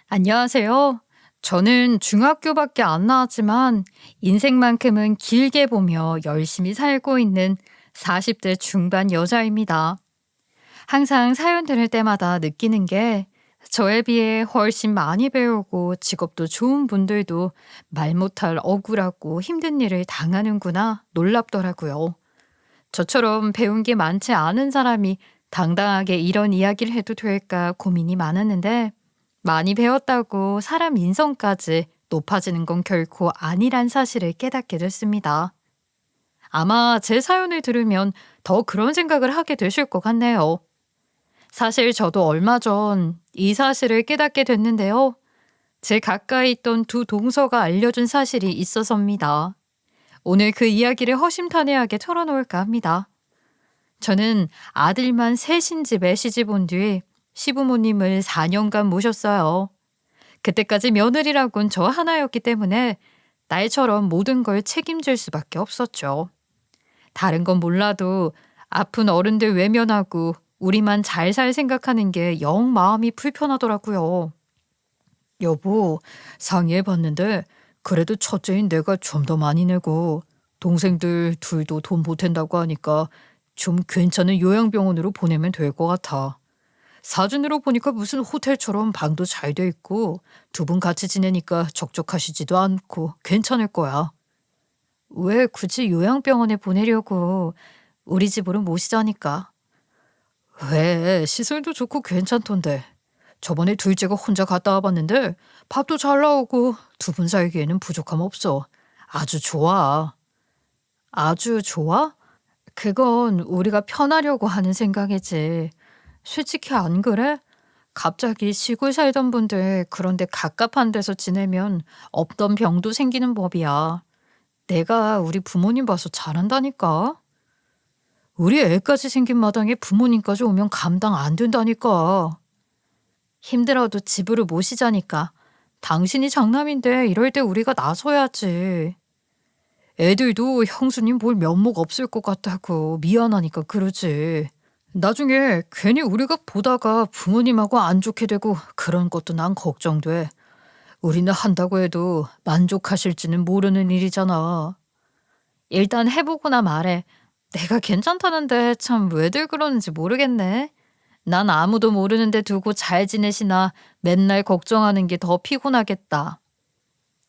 안녕하세요. 저는 중학교밖에 안 나왔지만 인생만큼은 길게 보며 열심히 살고 있는 40대 중반 여자입니다. 항상 사연 들을 때마다 느끼는 게 저에 비해 훨씬 많이 배우고 직업도 좋은 분들도 말 못할 억울하고 힘든 일을 당하는구나 놀랍더라고요. 저처럼 배운 게 많지 않은 사람이 당당하게 이런 이야기를 해도 될까 고민이 많았는데 많이 배웠다고 사람 인성까지 높아지는 건 결코 아니란 사실을 깨닫게 됐습니다. 아마 제 사연을 들으면 더 그런 생각을 하게 되실 것 같네요. 사실 저도 얼마 전 이 사실을 깨닫게 됐는데요. 제 가까이 있던 두 동서가 알려준 사실이 있어서입니다. 오늘 그 이야기를 허심탄회하게 털어놓을까 합니다. 저는 아들만 셋인 집에 시집 온 뒤 시부모님을 4년간 모셨어요. 그때까지 며느리라곤 저 하나였기 때문에 딸처럼 모든 걸 책임질 수밖에 없었죠. 다른 건 몰라도 아픈 어른들 외면하고 우리만 잘 살 생각하는 게 영 마음이 불편하더라고요. 여보, 상의해봤는데 그래도 첫째인 내가 좀 더 많이 내고 동생들 둘도 돈 보탠다고 하니까 좀 괜찮은 요양병원으로 보내면 될 것 같아. 사진으로 보니까 무슨 호텔처럼 방도 잘 돼 있고 두 분 같이 지내니까 적적하시지도 않고 괜찮을 거야. 왜 굳이 요양병원에 보내려고? 우리 집으로 모시자니까. 왜? 시설도 좋고 괜찮던데. 저번에 둘째가 혼자 갔다 와봤는데 밥도 잘 나오고 두 분 살기에는 부족함 없어. 아주 좋아. 아주 좋아? 그건 우리가 편하려고 하는 생각이지. 솔직히 안 그래? 갑자기 시골 살던 분들 그런데 갑갑한 데서 지내면 없던 병도 생기는 법이야. 내가 우리 부모님 봐서 잘한다니까. 우리 애까지 생긴 마당에 부모님까지 오면 감당 안 된다니까. 힘들어도 집으로 모시자니까. 당신이 장남인데 이럴 때 우리가 나서야지. 애들도 형수님 볼 면목 없을 것 같다고 미안하니까 그러지. 나중에 괜히 우리가 보다가 부모님하고 안 좋게 되고 그런 것도 난 걱정돼. 우리는 한다고 해도 만족하실지는 모르는 일이잖아. 일단 해보거나 말해. 내가 괜찮다는데 참 왜들 그러는지 모르겠네. 난 아무도 모르는데 두고 잘 지내시나 맨날 걱정하는 게 더 피곤하겠다.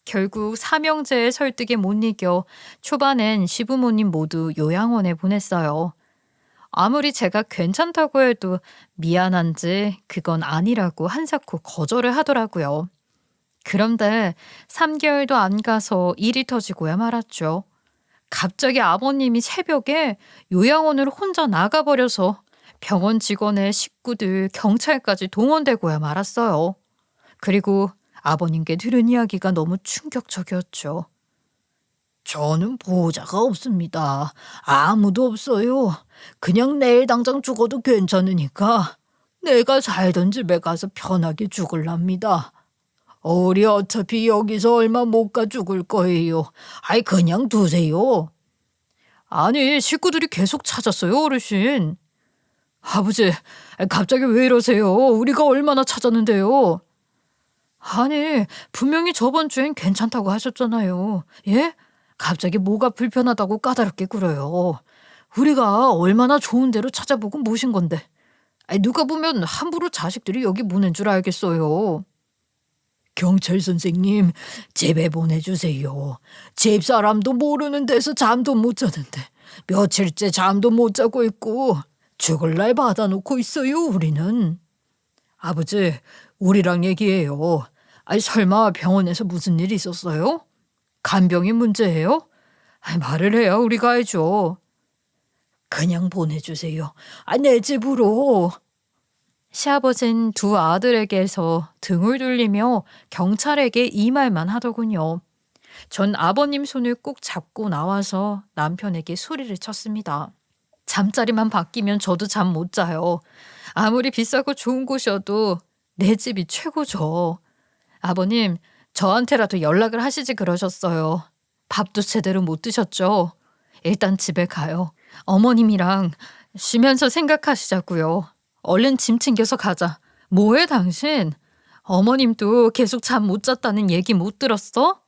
결국 삼형제의 설득에 못 이겨 초반엔 시부모님 모두 요양원에 보냈어요. 아무리 제가 괜찮다고 해도 미안한지 그건 아니라고 한사코 거절을 하더라고요. 그런데 3개월도 안 가서 일이 터지고야 말았죠. 갑자기 아버님이 새벽에 요양원으로 혼자 나가버려서 병원 직원의 식구들, 경찰까지 동원되고야 말았어요. 그리고 아버님께 들은 이야기가 너무 충격적이었죠. 저는 보호자가 없습니다. 아무도 없어요. 그냥 내일 당장 죽어도 괜찮으니까 내가 살던 집에 가서 편하게 죽을랍니다. 우리 어차피 여기서 얼마 못 가 죽을 거예요. 아이 그냥 두세요. 아니 식구들이 계속 찾았어요 어르신. 아버지 갑자기 왜 이러세요? 우리가 얼마나 찾았는데요. 아니 분명히 저번 주엔 괜찮다고 하셨잖아요. 예? 갑자기 뭐가 불편하다고 까다롭게 굴어요. 우리가 얼마나 좋은 데로 찾아보고 모신 건데. 아니, 누가 보면 함부로 자식들이 여기 보낸 줄 알겠어요. 경찰 선생님, 집에 보내주세요. 집사람도 모르는 데서 잠도 못 자는데 며칠째 잠도 못 자고 있고 죽을 날 받아놓고 있어요, 우리는. 아버지, 우리랑 얘기해요. 아니, 설마 병원에서 무슨 일이 있었어요? 간병이 문제예요? 아니, 말을 해야 우리가 알죠. 그냥 보내주세요. 내 집으로. 시아버진 두 아들에게서 등을 돌리며 경찰에게 이 말만 하더군요. 전 아버님 손을 꼭 잡고 나와서 남편에게 소리를 쳤습니다. 잠자리만 바뀌면 저도 잠 못 자요. 아무리 비싸고 좋은 곳이어도 내 집이 최고죠. 아버님, 저한테라도 연락을 하시지 그러셨어요. 밥도 제대로 못 드셨죠? 일단 집에 가요. 어머님이랑 쉬면서 생각하시자고요. 얼른 짐 챙겨서 가자. 뭐해 당신? 어머님도 계속 잠 못 잤다는 얘기 못 들었어?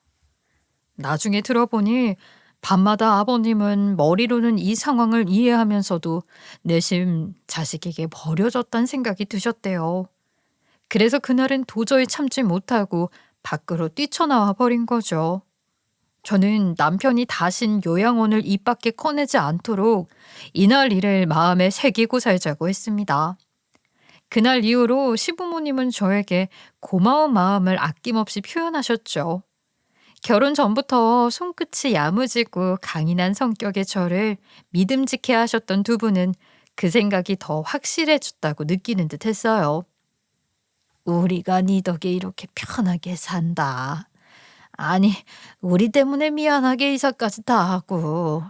나중에 들어보니 밤마다 아버님은 머리로는 이 상황을 이해하면서도 내심 자식에게 버려졌단 생각이 드셨대요. 그래서 그날은 도저히 참지 못하고 밖으로 뛰쳐나와 버린 거죠. 저는 남편이 다신 요양원을 입 밖에 꺼내지 않도록 이날 일을 마음에 새기고 살자고 했습니다. 그날 이후로 시부모님은 저에게 고마운 마음을 아낌없이 표현하셨죠. 결혼 전부터 손끝이 야무지고 강인한 성격의 저를 믿음직해 하셨던 두 분은 그 생각이 더 확실해졌다고 느끼는 듯 했어요. 우리가 네 덕에 이렇게 편하게 산다. 아니, 우리 때문에 미안하게 이사까지 다 하고.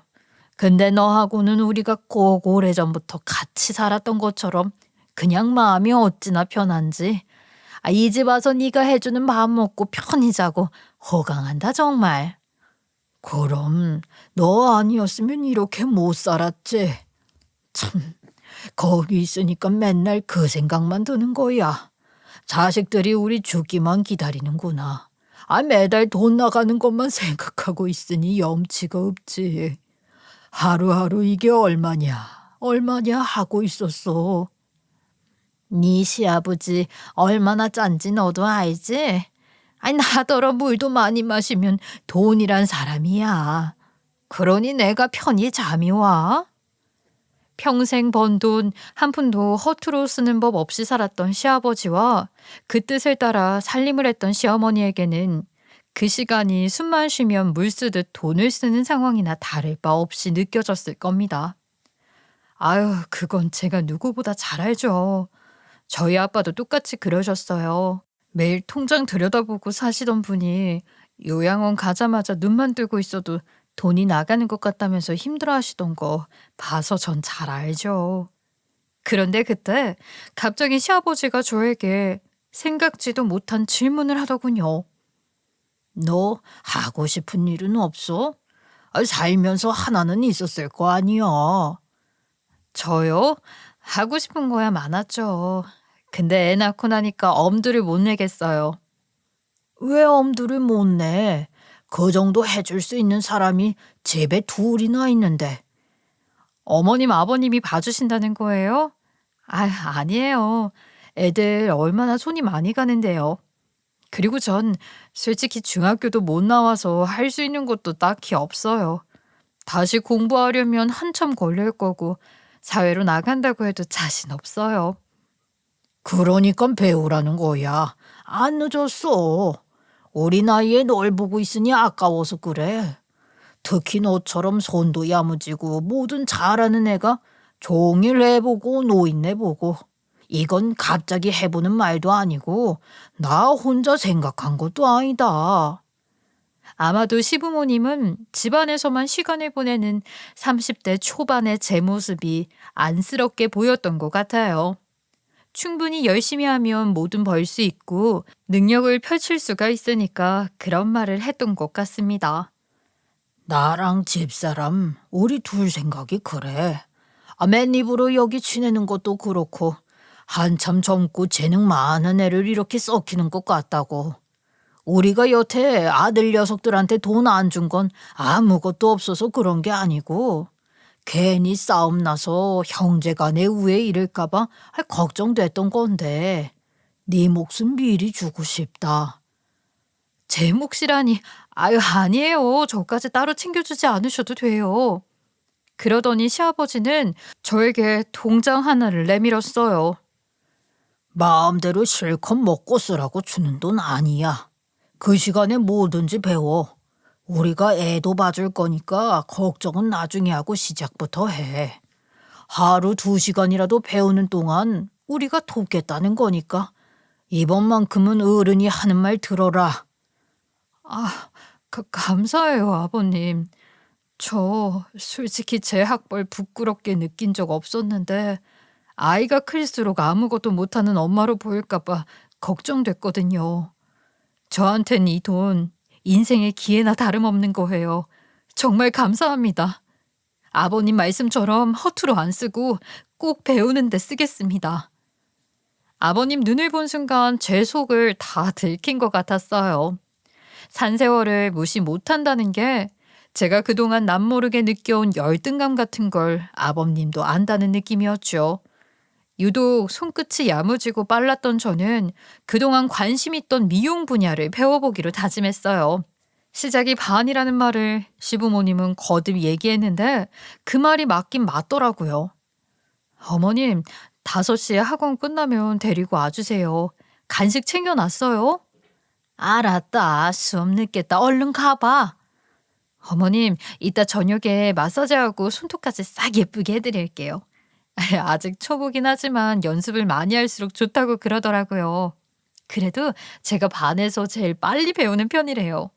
근데 너하고는 우리가 꼭 오래전부터 같이 살았던 것처럼 그냥 마음이 어찌나 편한지. 이 집 와서 네가 해주는 밥 먹고 편히 자고 호강한다 정말. 그럼 너 아니었으면 이렇게 못 살았지. 참, 거기 있으니까 맨날 그 생각만 드는 거야. 자식들이 우리 죽기만 기다리는구나. 매달 돈 나가는 것만 생각하고 있으니 염치가 없지. 하루하루 이게 얼마냐 하고 있었어. 네 시아버지 얼마나 짠지 너도 알지? 나더러 물도 많이 마시면 돈이란 사람이야. 그러니 내가 편히 잠이 와. 평생 번 돈 한 푼도 허투루 쓰는 법 없이 살았던 시아버지와 그 뜻을 따라 살림을 했던 시어머니에게는 그 시간이 숨만 쉬면 물 쓰듯 돈을 쓰는 상황이나 다를 바 없이 느껴졌을 겁니다. 아유, 그건 제가 누구보다 잘 알죠. 저희 아빠도 똑같이 그러셨어요. 매일 통장 들여다보고 사시던 분이 요양원 가자마자 눈만 뜨고 있어도 돈이 나가는 것 같다면서 힘들어하시던 거 봐서 전 잘 알죠. 그런데 그때 갑자기 시아버지가 저에게 생각지도 못한 질문을 하더군요. 너 하고 싶은 일은 없어? 살면서 하나는 있었을 거 아니야. 저요? 하고 싶은 거야 많았죠. 근데 애 낳고 나니까 엄두를 못 내겠어요. 왜 엄두를 못 내? 그 정도 해줄 수 있는 사람이 집에 둘이나 있는데. 어머님, 아버님이 봐주신다는 거예요? 아니에요. 애들 얼마나 손이 많이 가는데요. 그리고 전 솔직히 중학교도 못 나와서 할 수 있는 것도 딱히 없어요. 다시 공부하려면 한참 걸릴 거고 사회로 나간다고 해도 자신 없어요. 그러니까 배우라는 거야. 안 늦었어. 우리 나이에 널 보고 있으니 아까워서 그래. 특히 너처럼 손도 야무지고 뭐든 잘하는 애가 종일 해보고 노인네 보고. 이건 갑자기 해보는 말도 아니고 나 혼자 생각한 것도 아니다. 아마도 시부모님은 집안에서만 시간을 보내는 30대 초반의 제 모습이 안쓰럽게 보였던 것 같아요. 충분히 열심히 하면 뭐든 벌 수 있고 능력을 펼칠 수가 있으니까 그런 말을 했던 것 같습니다. 나랑 집사람, 우리 둘 생각이 그래. 맨입으로 여기 지내는 것도 그렇고 한참 젊고 재능 많은 애를 이렇게 썩히는 것 같다고. 우리가 여태 아들 녀석들한테 돈 안 준 건 아무것도 없어서 그런 게 아니고 괜히 싸움 나서 형제 간에 우애 이를까 봐 걱정됐던 건데 네 목숨 미리 주고 싶다. 제 몫이라니. 아니에요. 저까지 따로 챙겨주지 않으셔도 돼요. 그러더니 시아버지는 저에게 통장 하나를 내밀었어요. 마음대로 실컷 먹고 쓰라고 주는 돈 아니야. 그 시간에 뭐든지 배워. 우리가 애도 봐줄 거니까 걱정은 나중에 하고 시작부터 해. 하루 2시간이라도 배우는 동안 우리가 돕겠다는 거니까 이번만큼은 어른이 하는 말 들어라. 감사해요, 아버님. 저 솔직히 제 학벌 부끄럽게 느낀 적 없었는데 아이가 클수록 아무것도 못하는 엄마로 보일까봐 걱정됐거든요. 저한텐 이 돈 인생의 기회나 다름없는 거예요. 정말 감사합니다. 아버님 말씀처럼 허투루 안 쓰고 꼭 배우는 데 쓰겠습니다. 아버님 눈을 본 순간 제 속을 다 들킨 것 같았어요. 산세월을 무시 못한다는 게 제가 그동안 남모르게 느껴온 열등감 같은 걸 아버님도 안다는 느낌이었죠. 유독 손끝이 야무지고 빨랐던 저는 그동안 관심 있던 미용 분야를 배워보기로 다짐했어요. 시작이 반이라는 말을 시부모님은 거듭 얘기했는데 그 말이 맞긴 맞더라고요. 어머님, 5시에 학원 끝나면 데리고 와주세요. 간식 챙겨놨어요. 알았다. 수업 늦겠다. 얼른 가봐. 어머님, 이따 저녁에 마사지하고 손톱까지 싹 예쁘게 해드릴게요. 아직 초보긴 하지만 연습을 많이 할수록 좋다고 그러더라고요. 그래도 제가 반에서 제일 빨리 배우는 편이래요.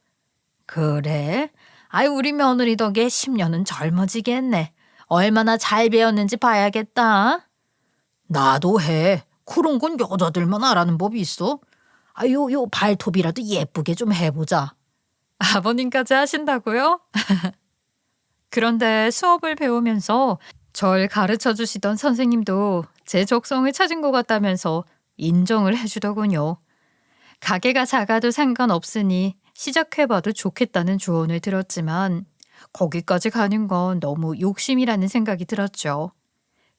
그래? 아이, 우리 며느리 덕에 10년은 젊어지겠네. 얼마나 잘 배웠는지 봐야겠다. 나도 해. 그런 건 여자들만 알아는 법이 있어. 요 발톱이라도 예쁘게 좀 해보자. 아버님까지 하신다고요? 그런데 수업을 배우면서 절 가르쳐 주시던 선생님도 제 적성을 찾은 것 같다면서 인정을 해주더군요. 가게가 작아도 상관없으니 시작해봐도 좋겠다는 조언을 들었지만 거기까지 가는 건 너무 욕심이라는 생각이 들었죠.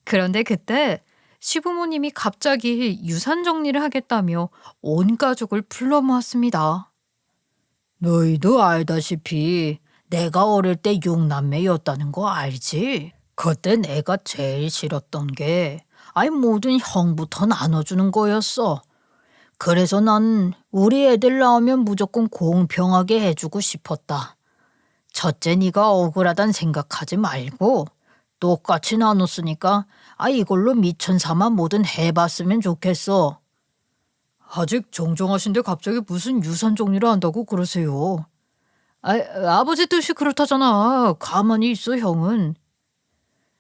그런데 그때 시부모님이 갑자기 유산 정리를 하겠다며 온 가족을 불러 모았습니다. 너희도 알다시피 내가 어릴 때 6남매였다는 거 알지? 그때 내가 제일 싫었던 게 모든 형부터 나눠주는 거였어. 그래서 난 우리 애들 낳으면 무조건 공평하게 해주고 싶었다. 첫째 네가 억울하단 생각하지 말고 똑같이 나눴으니까 이걸로 미천 삼아 뭐든 해봤으면 좋겠어. 아직 정정하신데 갑자기 무슨 유산 정리를 한다고 그러세요? 아버지 뜻이 그렇다잖아. 가만히 있어 형은.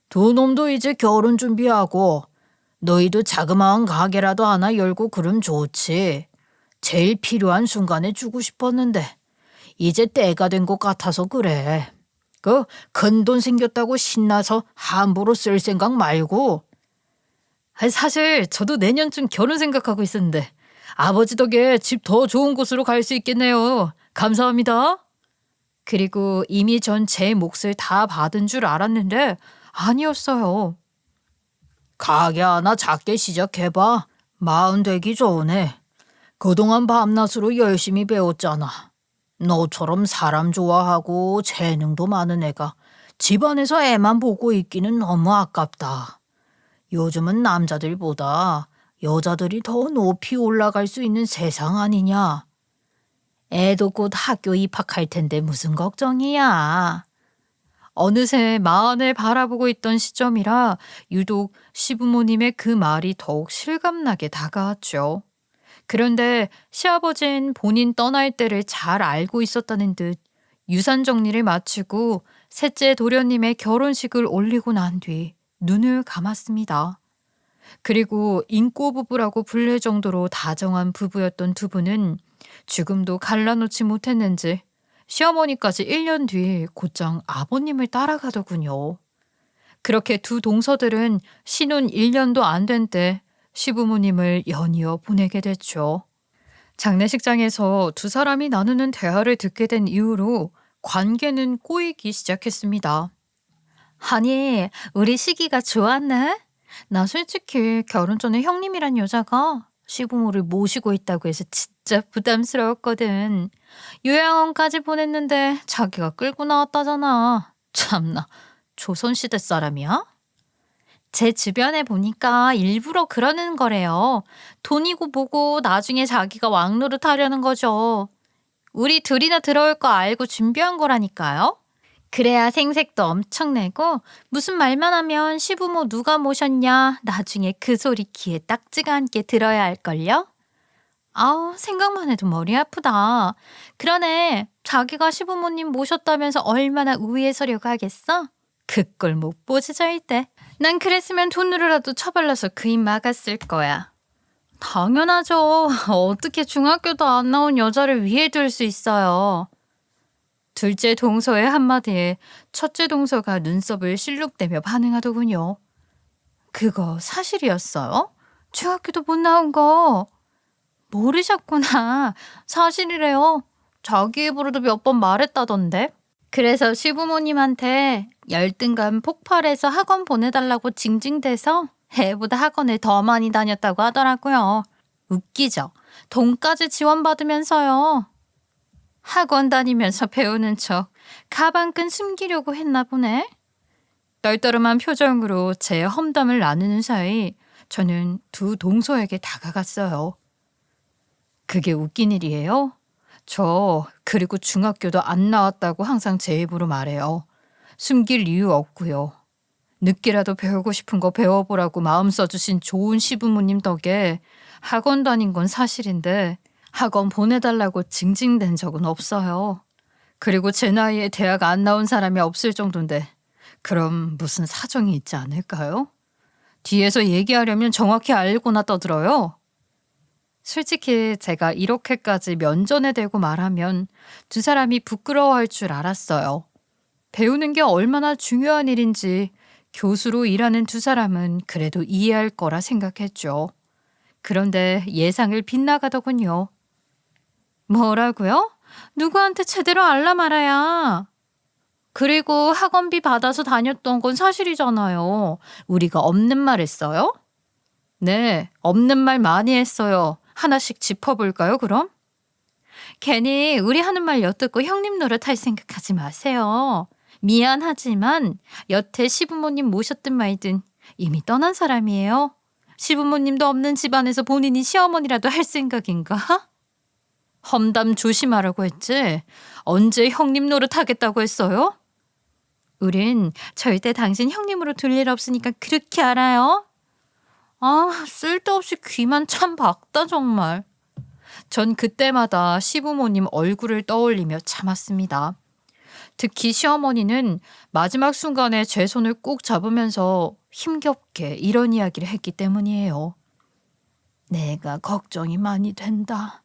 두 놈도 이제 결혼 준비하고 너희도 자그마한 가게라도 하나 열고 그럼 좋지. 제일 필요한 순간에 주고 싶었는데 이제 때가 된 것 같아서 그래. 그 큰 돈 생겼다고 신나서 함부로 쓸 생각 말고. 사실 저도 내년쯤 결혼 생각하고 있었는데 아버지 덕에 집 더 좋은 곳으로 갈 수 있겠네요. 감사합니다. 그리고 이미 전 제 몫을 다 받은 줄 알았는데 아니었어요. 가게 하나 작게 시작해봐. 40 되기 전에. 그동안 밤낮으로 열심히 배웠잖아. 너처럼 사람 좋아하고 재능도 많은 애가 집안에서 애만 보고 있기는 너무 아깝다. 요즘은 남자들보다 여자들이 더 높이 올라갈 수 있는 세상 아니냐. 애도 곧 학교 입학할 텐데 무슨 걱정이야. 어느새 마흔을 바라보고 있던 시점이라 유독 시부모님의 그 말이 더욱 실감나게 다가왔죠. 그런데 시아버지는 본인 떠날 때를 잘 알고 있었다는 듯 유산 정리를 마치고 셋째 도련님의 결혼식을 올리고 난 뒤 눈을 감았습니다. 그리고 인꼬 부부라고 불릴 정도로 다정한 부부였던 두 분은 죽음도 갈라놓지 못했는지 시어머니까지 1년 뒤 곧장 아버님을 따라가더군요. 그렇게 두 동서들은 신혼 1년도 안 된 때 시부모님을 연이어 보내게 됐죠. 장례식장에서 두 사람이 나누는 대화를 듣게 된 이후로 관계는 꼬이기 시작했습니다. 아니, 우리 시기가 좋았네? 나 솔직히 결혼 전에 형님이란 여자가 시부모를 모시고 있다고 해서 진짜 부담스러웠거든. 요양원까지 보냈는데 자기가 끌고 나왔다잖아. 참나, 조선시대 사람이야? 제 주변에 보니까 일부러 그러는 거래요. 돈이고 뭐고 나중에 자기가 왕노릇 하려는 거죠. 우리 둘이나 들어올 거 알고 준비한 거라니까요. 그래야 생색도 엄청 내고 무슨 말만 하면 시부모 누가 모셨냐 나중에 그 소리 귀에 딱지가 않게 들어야 할걸요? 아우, 생각만 해도 머리 아프다. 그러네, 자기가 시부모님 모셨다면서 얼마나 우위에 서려고 하겠어? 그걸 못 보지 절대. 난 그랬으면 돈으로라도 처발라서 그 입 막았을 거야. 당연하죠. 어떻게 중학교도 안 나온 여자를 위에 둘 수 있어요. 둘째 동서의 한마디에 첫째 동서가 눈썹을 실룩대며 반응하더군요. 그거 사실이었어요? 중학교도 못 나온 거 모르셨구나. 사실이래요. 자기 입으로도 몇 번 말했다던데. 그래서 시부모님한테 열등감 폭발해서 학원 보내달라고 징징대서 애보다 학원을 더 많이 다녔다고 하더라고요. 웃기죠? 돈까지 지원받으면서요. 학원 다니면서 배우는 척 가방끈 숨기려고 했나 보네. 떨떠름한 표정으로 제 험담을 나누는 사이 저는 두 동서에게 다가갔어요. 그게 웃긴 일이에요? 저 그리고 중학교도 안 나왔다고 항상 제 입으로 말해요. 숨길 이유 없고요. 늦게라도 배우고 싶은 거 배워보라고 마음 써주신 좋은 시부모님 덕에 학원 다닌 건 사실인데 학원 보내달라고 징징댄 적은 없어요. 그리고 제 나이에 대학 안 나온 사람이 없을 정도인데 그럼 무슨 사정이 있지 않을까요? 뒤에서 얘기하려면 정확히 알고나 떠들어요. 솔직히 제가 이렇게까지 면전에 대고 말하면 두 사람이 부끄러워할 줄 알았어요. 배우는 게 얼마나 중요한 일인지 교수로 일하는 두 사람은 그래도 이해할 거라 생각했죠. 그런데 예상을 빗나가더군요. 뭐라고요? 누구한테 제대로 알라 말아야. 그리고 학원비 받아서 다녔던 건 사실이잖아요. 우리가 없는 말 했어요? 네, 없는 말 많이 했어요. 하나씩 짚어볼까요, 그럼? 괜히 우리 하는 말 엿듣고 형님 노릇할 생각하지 마세요. 미안하지만 여태 시부모님 모셨든 말든 이미 떠난 사람이에요. 시부모님도 없는 집안에서 본인이 시어머니라도 할 생각인가? 험담 조심하라고 했지? 언제 형님 노릇 하겠다고 했어요? 우린 절대 당신 형님으로 둘 일 없으니까 그렇게 알아요? 아, 쓸데없이 귀만 참 박다 정말. 전 그때마다 시부모님 얼굴을 떠올리며 참았습니다. 특히 시어머니는 마지막 순간에 제 손을 꼭 잡으면서 힘겹게 이런 이야기를 했기 때문이에요. 내가 걱정이 많이 된다.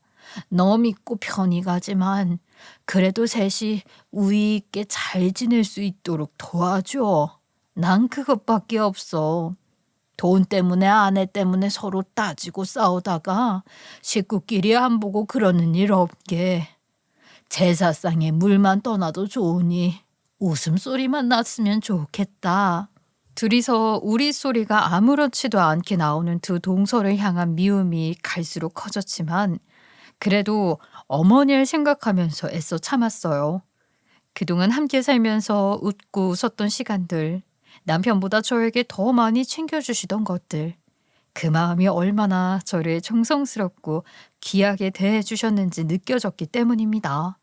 너 믿고 편히 가지만 그래도 셋이 우위 있게 잘 지낼 수 있도록 도와줘. 난 그것밖에 없어. 돈 때문에 아내 때문에 서로 따지고 싸우다가 식구끼리 안 보고 그러는 일 없게. 제사상에 물만 떠나도 좋으니 웃음소리만 났으면 좋겠다. 둘이서 우리소리가 아무렇지도 않게 나오는 두 동서를 향한 미움이 갈수록 커졌지만 그래도 어머니를 생각하면서 애써 참았어요. 그동안 함께 살면서 웃고 웃었던 시간들, 남편보다 저에게 더 많이 챙겨주시던 것들, 그 마음이 얼마나 저를 정성스럽고 귀하게 대해주셨는지 느껴졌기 때문입니다.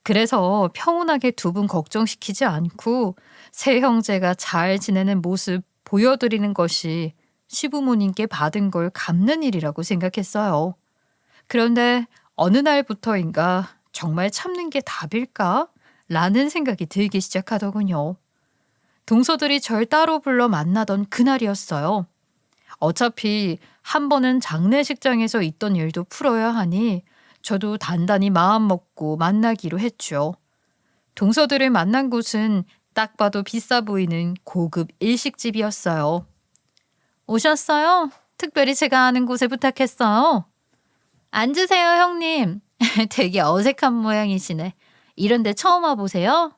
그래서 평온하게 두 분 걱정시키지 않고 세 형제가 잘 지내는 모습 보여드리는 것이 시부모님께 받은 걸 갚는 일이라고 생각했어요. 그런데 어느 날부터인가 정말 참는 게 답일까? 라는 생각이 들기 시작하더군요. 동서들이 절 따로 불러 만나던 그날이었어요. 어차피 한 번은 장례식장에서 있던 일도 풀어야 하니 저도 단단히 마음 먹고 만나기로 했죠. 동서들을 만난 곳은 딱 봐도 비싸 보이는 고급 일식집이었어요. 오셨어요? 특별히 제가 아는 곳에 부탁했어요. 앉으세요, 형님. 되게 어색한 모양이시네. 이런 데 처음 와보세요?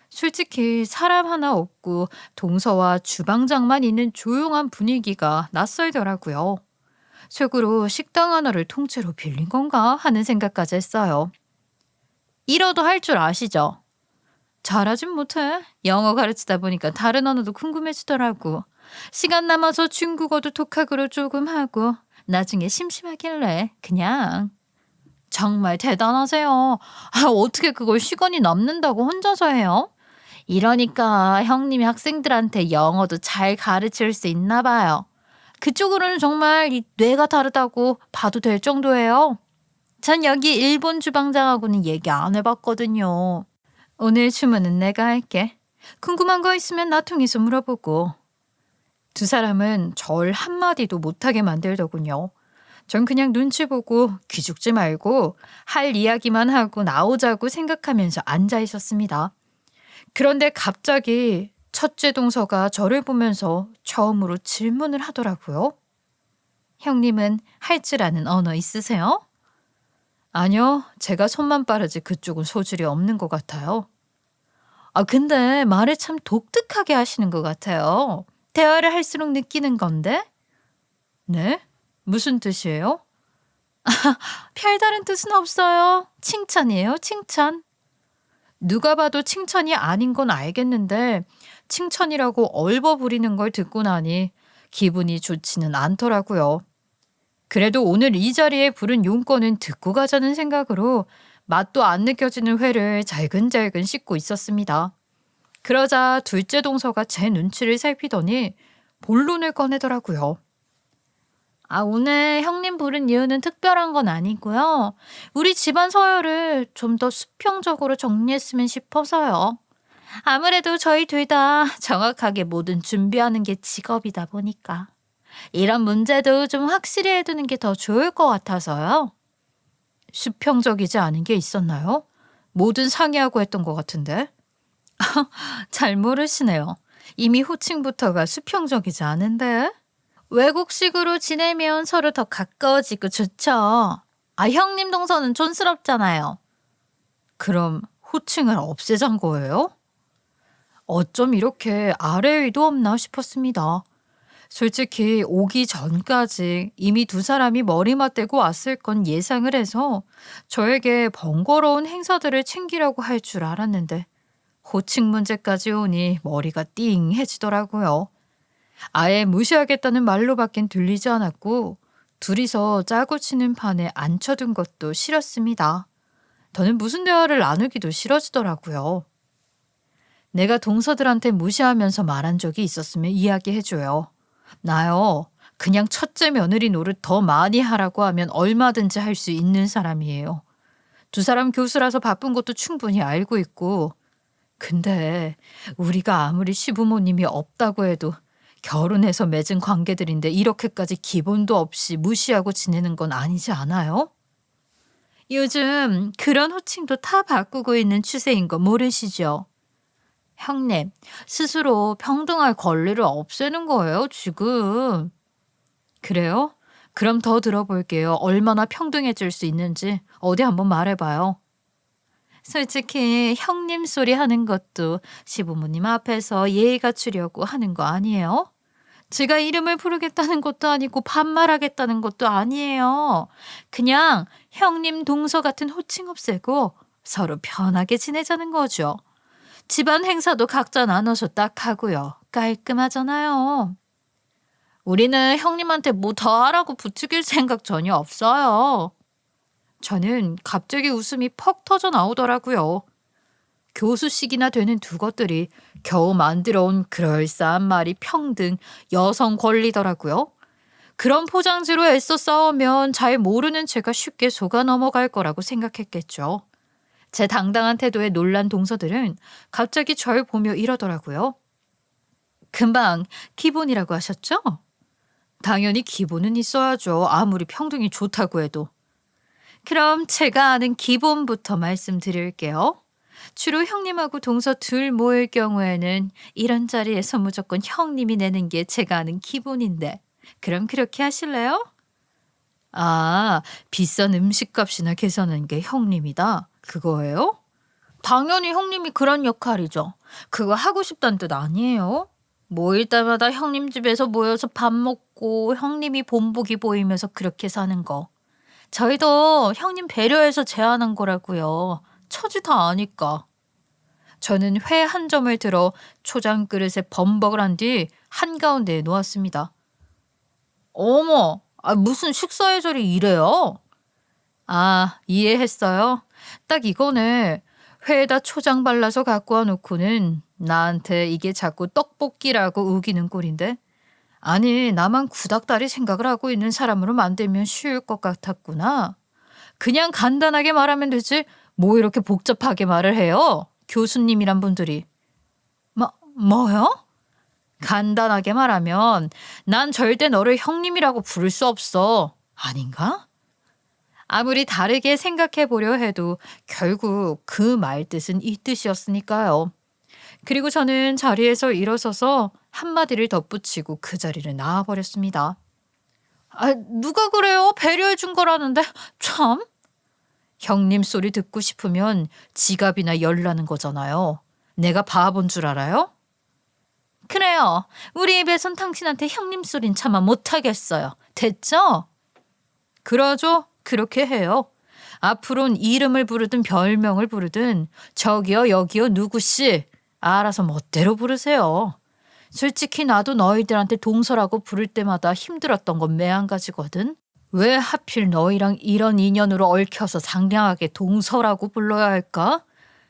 솔직히 사람 하나 없고 동서와 주방장만 있는 조용한 분위기가 낯설더라고요. 속으로 식당 하나를 통째로 빌린 건가 하는 생각까지 했어요. 일어도 할 줄 아시죠? 잘하진 못해. 영어 가르치다 보니까 다른 언어도 궁금해지더라고. 시간 남아서 중국어도 독학으로 조금 하고 나중에 심심하길래 그냥. 정말 대단하세요. 아, 어떻게 그걸 시간이 남는다고 혼자서 해요? 이러니까 형님이 학생들한테 영어도 잘 가르칠 수 있나 봐요. 그쪽으로는 정말 이 뇌가 다르다고 봐도 될 정도예요. 전 여기 일본 주방장하고는 얘기 안 해봤거든요. 오늘 주문은 내가 할게. 궁금한 거 있으면 나 통해서 물어보고. 두 사람은 절 한마디도 못하게 만들더군요. 전 그냥 눈치 보고 기죽지 말고 할 이야기만 하고 나오자고 생각하면서 앉아 있었습니다. 그런데 갑자기 첫째 동서가 저를 보면서 처음으로 질문을 하더라고요. 형님은 할 줄 아는 언어 있으세요? 아니요, 제가 손만 빠르지 그쪽은 소질이 없는 것 같아요. 근데 말을 참 독특하게 하시는 것 같아요. 대화를 할수록 느끼는 건데? 네? 무슨 뜻이에요? 별다른 뜻은 없어요. 칭찬이에요, 칭찬. 누가 봐도 칭찬이 아닌 건 알겠는데 칭찬이라고 얼버무리는 걸 듣고 나니 기분이 좋지는 않더라고요. 그래도 오늘 이 자리에 부른 용건은 듣고 가자는 생각으로 맛도 안 느껴지는 회를 잘근잘근 씹고 있었습니다. 그러자 둘째 동서가 제 눈치를 살피더니 본론을 꺼내더라고요. 오늘 형님 부른 이유는 특별한 건 아니고요. 우리 집안 서열을 좀 더 수평적으로 정리했으면 싶어서요. 아무래도 저희 둘 다 정확하게 뭐든 준비하는 게 직업이다 보니까. 이런 문제도 좀 확실히 해두는 게 더 좋을 것 같아서요. 수평적이지 않은 게 있었나요? 뭐든 상의하고 했던 것 같은데. 잘 모르시네요. 이미 호칭부터가 수평적이지 않은데. 외국식으로 지내면 서로 더 가까워지고 좋죠. 형님 동서는 촌스럽잖아요. 그럼 호칭을 없애잔 거예요? 어쩜 이렇게 아래 의도 없나 싶었습니다. 솔직히 오기 전까지 이미 두 사람이 머리 맞대고 왔을 건 예상을 해서 저에게 번거로운 행사들을 챙기려고 할 줄 알았는데 호칭 문제까지 오니 머리가 띵해지더라고요. 아예 무시하겠다는 말로밖엔 들리지 않았고 둘이서 짜고 치는 판에 앉혀둔 것도 싫었습니다. 더는 무슨 대화를 나누기도 싫어지더라고요. 내가 동서들한테 무시하면서 말한 적이 있었으면 이야기해줘요. 나요, 그냥 첫째 며느리 노릇 더 많이 하라고 하면 얼마든지 할 수 있는 사람이에요. 두 사람 교수라서 바쁜 것도 충분히 알고 있고. 근데 우리가 아무리 시부모님이 없다고 해도 결혼해서 맺은 관계들인데 이렇게까지 기본도 없이 무시하고 지내는 건 아니지 않아요? 요즘 그런 호칭도 다 바꾸고 있는 추세인 거 모르시죠? 형님, 스스로 평등할 권리를 없애는 거예요, 지금. 그래요? 그럼 더 들어볼게요. 얼마나 평등해질 수 있는지 어디 한번 말해봐요. 솔직히 형님 소리 하는 것도 시부모님 앞에서 예의 갖추려고 하는 거 아니에요? 제가 이름을 부르겠다는 것도 아니고 반말하겠다는 것도 아니에요. 그냥 형님 동서 같은 호칭 없애고 서로 편하게 지내자는 거죠. 집안 행사도 각자 나눠서 딱 하고요. 깔끔하잖아요. 우리는 형님한테 뭐 더 하라고 부추길 생각 전혀 없어요. 저는 갑자기 웃음이 퍽 터져 나오더라고요. 교수식이나 되는 두 것들이 겨우 만들어온 그럴싸한 말이 평등, 여성 권리더라고요. 그런 포장지로 애써 싸우면 잘 모르는 제가 쉽게 속아 넘어갈 거라고 생각했겠죠. 제 당당한 태도에 놀란 동서들은 갑자기 절 보며 이러더라고요. 금방 기본이라고 하셨죠? 당연히 기본은 있어야죠. 아무리 평등이 좋다고 해도. 그럼 제가 아는 기본부터 말씀드릴게요. 주로 형님하고 동서 둘 모일 경우에는 이런 자리에서 무조건 형님이 내는 게 제가 아는 기본인데 그럼 그렇게 하실래요? 비싼 음식값이나 계산하는 게 형님이다. 그거예요? 당연히 형님이 그런 역할이죠. 그거 하고 싶다는 뜻 아니에요? 모일 때마다 형님 집에서 모여서 밥 먹고 형님이 본보기 보이면서 그렇게 사는 거. 저희도 형님 배려해서 제안한 거라고요. 처지 다 아니까. 저는 회 한 점을 들어 초장 그릇에 범벅을 한 뒤 한가운데에 놓았습니다. 어머, 무슨 식사 예절이 이래요? 이해했어요. 딱 이거네. 회에다 초장 발라서 갖고 와놓고는 나한테 이게 자꾸 떡볶이라고 우기는 꼴인데. 아니, 나만 구닥다리 생각을 하고 있는 사람으로 만들면 쉬울 것 같았구나. 그냥 간단하게 말하면 되지 뭐 이렇게 복잡하게 말을 해요? 교수님이란 분들이. 뭐요? 간단하게 말하면 난 절대 너를 형님이라고 부를 수 없어. 아닌가? 아무리 다르게 생각해 보려 해도 결국 그 말 뜻은 이 뜻이었으니까요. 그리고 저는 자리에서 일어서서 한마디를 덧붙이고 그 자리를 나와버렸습니다. 누가 그래요? 배려해 준 거라는데. 참. 형님 소리 듣고 싶으면 지갑이나 열라는 거잖아요. 내가 바본 줄 알아요? 그래요. 우리 입에선 당신한테 형님 소린 차마 못하겠어요. 됐죠? 그러죠. 그렇게 해요. 앞으론 이름을 부르든 별명을 부르든 저기요 여기요 누구씨 알아서 멋대로 부르세요. 솔직히 나도 너희들한테 동서라고 부를 때마다 힘들었던 건 매한가지거든. 왜 하필 너희랑 이런 인연으로 얽혀서 상냥하게 동서라고 불러야 할까?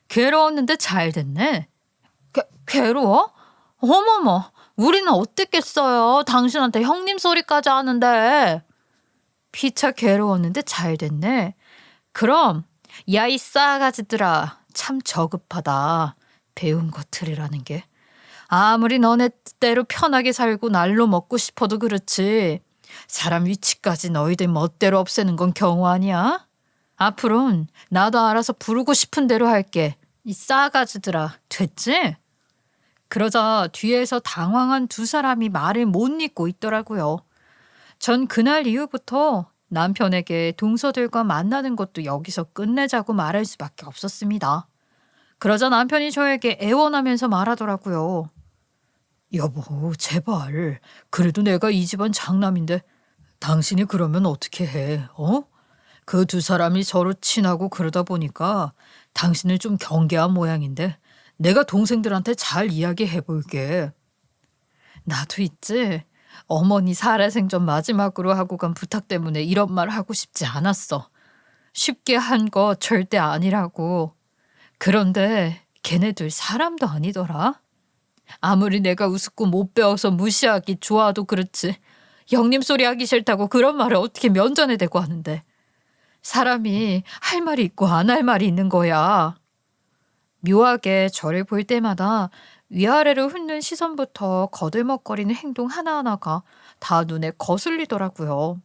괴로웠는데 잘 됐네. 괴로워? 어머머, 우리는 어땠겠어요. 당신한테 형님 소리까지 하는데. 피차 괴로웠는데 잘 됐네. 그럼 야 이 싸가지들아 참 저급하다. 배운 것들이라는 게. 아무리 너네 뜻대로 편하게 살고 날로 먹고 싶어도 그렇지. 사람 위치까지 너희들 멋대로 없애는 건 경우 아니야? 앞으론 나도 알아서 부르고 싶은 대로 할게. 이 싸가지들아. 됐지? 그러자 뒤에서 당황한 두 사람이 말을 못 잇고 있더라고요. 전 그날 이후부터 남편에게 동서들과 만나는 것도 여기서 끝내자고 말할 수밖에 없었습니다. 그러자 남편이 저에게 애원하면서 말하더라고요. 여보, 제발. 그래도 내가 이 집안 장남인데 당신이 그러면 어떻게 해? 그 두 사람이 서로 친하고 그러다 보니까 당신을 좀 경계한 모양인데 내가 동생들한테 잘 이야기해 볼게. 나도 있지. 어머니 살아생전 마지막으로 하고 간 부탁 때문에 이런 말 하고 싶지 않았어. 쉽게 한 거 절대 아니라고. 그런데 걔네들 사람도 아니더라. 아무리 내가 우습고 못 배워서 무시하기 좋아도 그렇지. 형님 소리 하기 싫다고 그런 말을 어떻게 면전에 대고 하는데. 사람이 할 말이 있고 안 할 말이 있는 거야. 묘하게 저를 볼 때마다 위아래로 훑는 시선부터 거들먹거리는 행동 하나하나가 다 눈에 거슬리더라고요.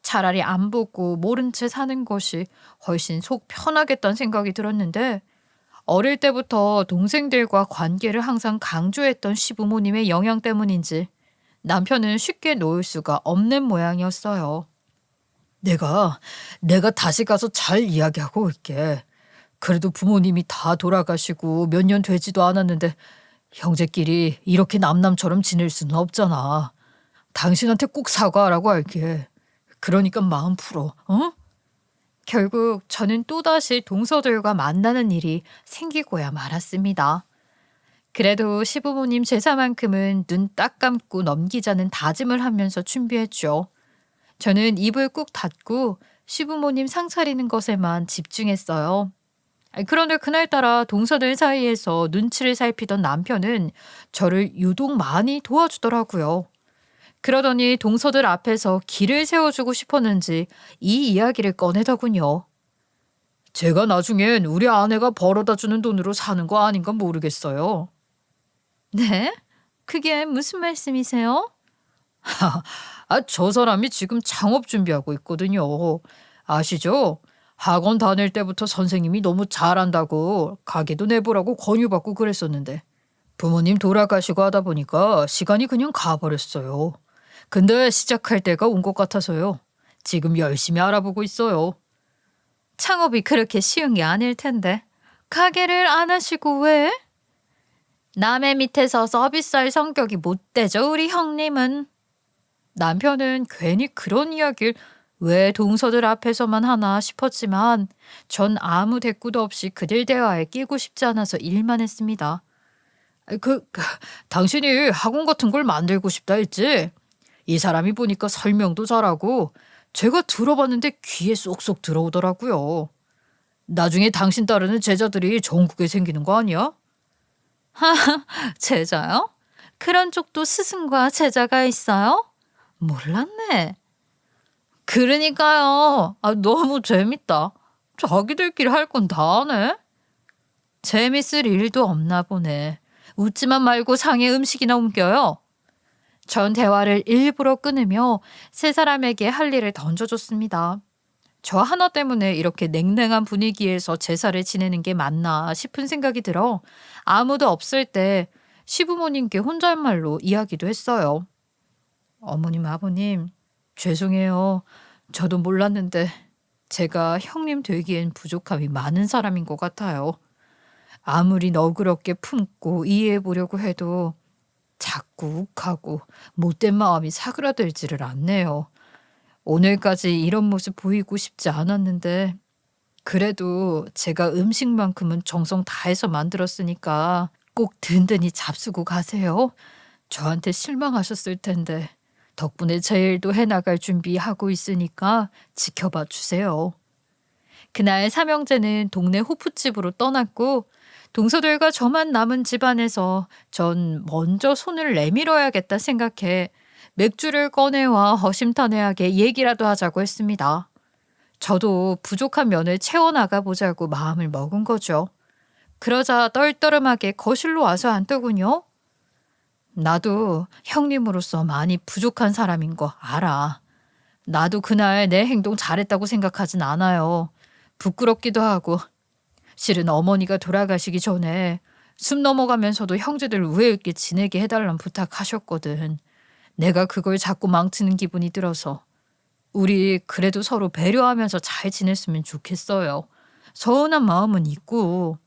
차라리 안 보고 모른 채 사는 것이 훨씬 속 편하겠다는 생각이 들었는데 어릴 때부터 동생들과 관계를 항상 강조했던 시부모님의 영향 때문인지 남편은 쉽게 놓을 수가 없는 모양이었어요. 내가 다시 가서 잘 이야기하고 올게. 그래도 부모님이 다 돌아가시고 몇 년 되지도 않았는데 형제끼리 이렇게 남남처럼 지낼 수는 없잖아. 당신한테 꼭 사과하라고 할게. 그러니까 마음 풀어. 결국 저는 또다시 동서들과 만나는 일이 생기고야 말았습니다. 그래도 시부모님 제사만큼은 눈 딱 감고 넘기자는 다짐을 하면서 준비했죠. 저는 입을 꾹 닫고 시부모님 상 차리는 것에만 집중했어요. 그런데 그날따라 동서들 사이에서 눈치를 살피던 남편은 저를 유독 많이 도와주더라고요. 그러더니 동서들 앞에서 길을 세워주고 싶었는지 이 이야기를 꺼내더군요. 제가 나중엔 우리 아내가 벌어다 주는 돈으로 사는 거 아닌가 모르겠어요. 네? 그게 무슨 말씀이세요? 저 사람이 지금 창업 준비하고 있거든요. 아시죠? 학원 다닐 때부터 선생님이 너무 잘한다고 가게도 내보라고 권유받고 그랬었는데 부모님 돌아가시고 하다 보니까 시간이 그냥 가버렸어요. 근데 시작할 때가 온 것 같아서요. 지금 열심히 알아보고 있어요. 창업이 그렇게 쉬운 게 아닐 텐데 가게를 안 하시고 왜? 남의 밑에서 서비스할 성격이 못 되죠, 우리 형님은. 남편은 괜히 그런 이야기를 왜 동서들 앞에서만 하나 싶었지만 전 아무 대꾸도 없이 그들 대화에 끼고 싶지 않아서 일만 했습니다. 당신이 학원 같은 걸 만들고 싶다 했지? 이 사람이 보니까 설명도 잘하고 제가 들어봤는데 귀에 쏙쏙 들어오더라고요. 나중에 당신 따르는 제자들이 전국에 생기는 거 아니야? 제자요? 그런 쪽도 스승과 제자가 있어요? 몰랐네. 그러니까요. 너무 재밌다. 자기들끼리 할 건 다 하네. 재밌을 일도 없나 보네. 웃지만 말고 상에 음식이나 옮겨요. 전 대화를 일부러 끊으며 세 사람에게 할 일을 던져줬습니다. 저 하나 때문에 이렇게 냉랭한 분위기에서 제사를 지내는 게 맞나 싶은 생각이 들어 아무도 없을 때 시부모님께 혼잣말로 이야기도 했어요. 어머님, 아버님, 죄송해요. 저도 몰랐는데 제가 형님 되기엔 부족함이 많은 사람인 것 같아요. 아무리 너그럽게 품고 이해해 보려고 해도 자꾸 욱하고 못된 마음이 사그라들지를 않네요. 오늘까지 이런 모습 보이고 싶지 않았는데 그래도 제가 음식만큼은 정성 다해서 만들었으니까 꼭 든든히 잡수고 가세요. 저한테 실망하셨을 텐데 덕분에 제 일도 해나갈 준비하고 있으니까 지켜봐 주세요. 그날 삼형제는 동네 호프집으로 떠났고 동서들과 저만 남은 집안에서 전 먼저 손을 내밀어야겠다 생각해 맥주를 꺼내와 허심탄회하게 얘기라도 하자고 했습니다. 저도 부족한 면을 채워나가 보자고 마음을 먹은 거죠. 그러자 떨떠름하게 거실로 와서 앉더군요. 나도 형님으로서 많이 부족한 사람인 거 알아. 나도 그날 내 행동 잘했다고 생각하진 않아요. 부끄럽기도 하고 실은 어머니가 돌아가시기 전에 숨 넘어가면서도 형제들 우애 있게 지내게 해달란 부탁하셨거든. 내가 그걸 자꾸 망치는 기분이 들어서 우리 그래도 서로 배려하면서 잘 지냈으면 좋겠어요. 서운한 마음은 있고.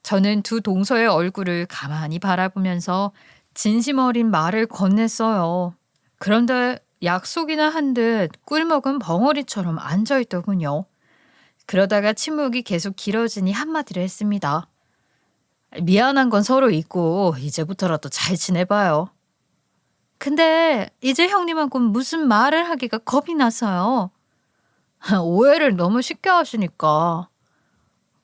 저는 두 동서의 얼굴을 가만히 바라보면서 진심 어린 말을 건넸어요. 그런데 약속이나 한 듯 꿀먹은 벙어리처럼 앉아있더군요. 그러다가 침묵이 계속 길어지니 한마디를 했습니다. 미안한 건 서로 있고 이제부터라도 잘 지내봐요. 근데 이제 형님하고 무슨 말을 하기가 겁이 나서요. 오해를 너무 쉽게 하시니까.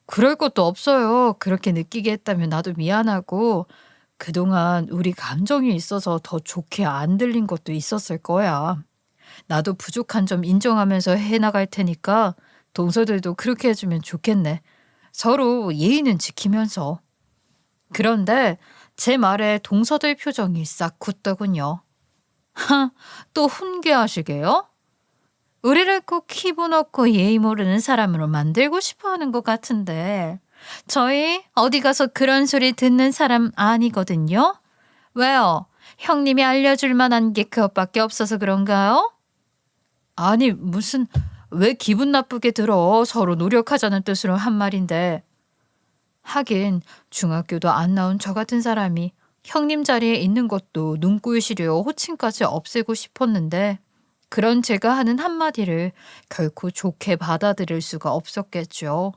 그럴 것도 없어요. 그렇게 느끼게 했다면 나도 미안하고 그동안 우리 감정이 있어서 더 좋게 안 들린 것도 있었을 거야. 나도 부족한 점 인정하면서 해나갈 테니까 동서들도 그렇게 해주면 좋겠네. 서로 예의는 지키면서. 그런데 제 말에 동서들 표정이 싹 굳더군요. 또 훈계하시게요? 우리를 꼭 키워놓고 예의 모르는 사람으로 만들고 싶어 하는 것 같은데 저희 어디 가서 그런 소리 듣는 사람 아니거든요? 왜요? 형님이 알려줄 만한 게 그것밖에 없어서 그런가요? 아니 무슨 왜 기분 나쁘게 들어. 서로 노력하자는 뜻으로 한 말인데. 하긴 중학교도 안 나온 저 같은 사람이 형님 자리에 있는 것도 눈꼴시려 호칭까지 없애고 싶었는데 그런 제가 하는 한마디를 결코 좋게 받아들일 수가 없었겠죠.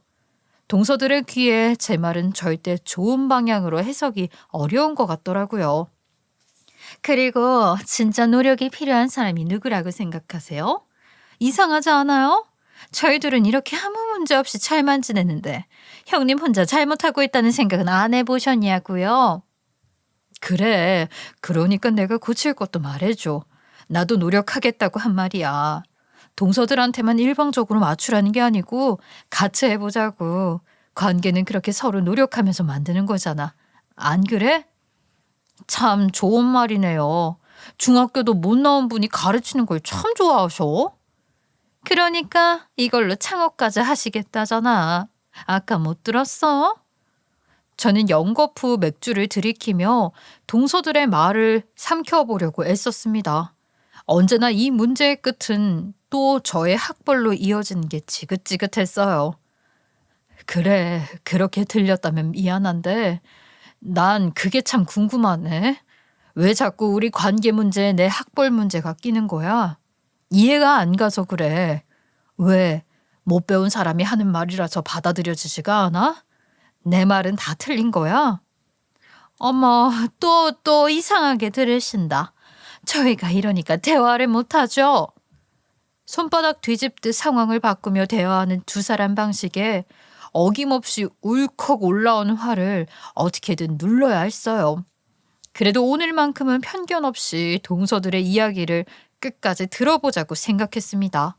동서들의 귀에 제 말은 절대 좋은 방향으로 해석이 어려운 것 같더라고요. 그리고 진짜 노력이 필요한 사람이 누구라고 생각하세요? 이상하지 않아요? 저희들은 이렇게 아무 문제 없이 잘만 지내는데 형님 혼자 잘못하고 있다는 생각은 안 해보셨냐고요? 그래. 그러니까 내가 고칠 것도 말해줘. 나도 노력하겠다고 한 말이야. 동서들한테만 일방적으로 맞추라는 게 아니고 같이 해보자고. 관계는 그렇게 서로 노력하면서 만드는 거잖아. 안 그래? 참 좋은 말이네요. 중학교도 못 나온 분이 가르치는 걸 참 좋아하셔. 그러니까 이걸로 창업까지 하시겠다잖아. 아까 못 들었어? 저는 연거푸 맥주를 들이키며 동서들의 말을 삼켜보려고 애썼습니다. 언제나 이 문제의 끝은 또 저의 학벌로 이어지는 게 지긋지긋했어요. 그래, 그렇게 들렸다면 미안한데 난 그게 참 궁금하네. 왜 자꾸 우리 관계 문제에 내 학벌 문제가 끼는 거야? 이해가 안 가서 그래. 왜? 못 배운 사람이 하는 말이라서 받아들여지지가 않아? 내 말은 다 틀린 거야? 어머, 또 이상하게 들으신다. 저희가 이러니까 대화를 못하죠. 손바닥 뒤집듯 상황을 바꾸며 대화하는 두 사람 방식에 어김없이 울컥 올라오는 화를 어떻게든 눌러야 했어요. 그래도 오늘만큼은 편견 없이 동서들의 이야기를 끝까지 들어보자고 생각했습니다.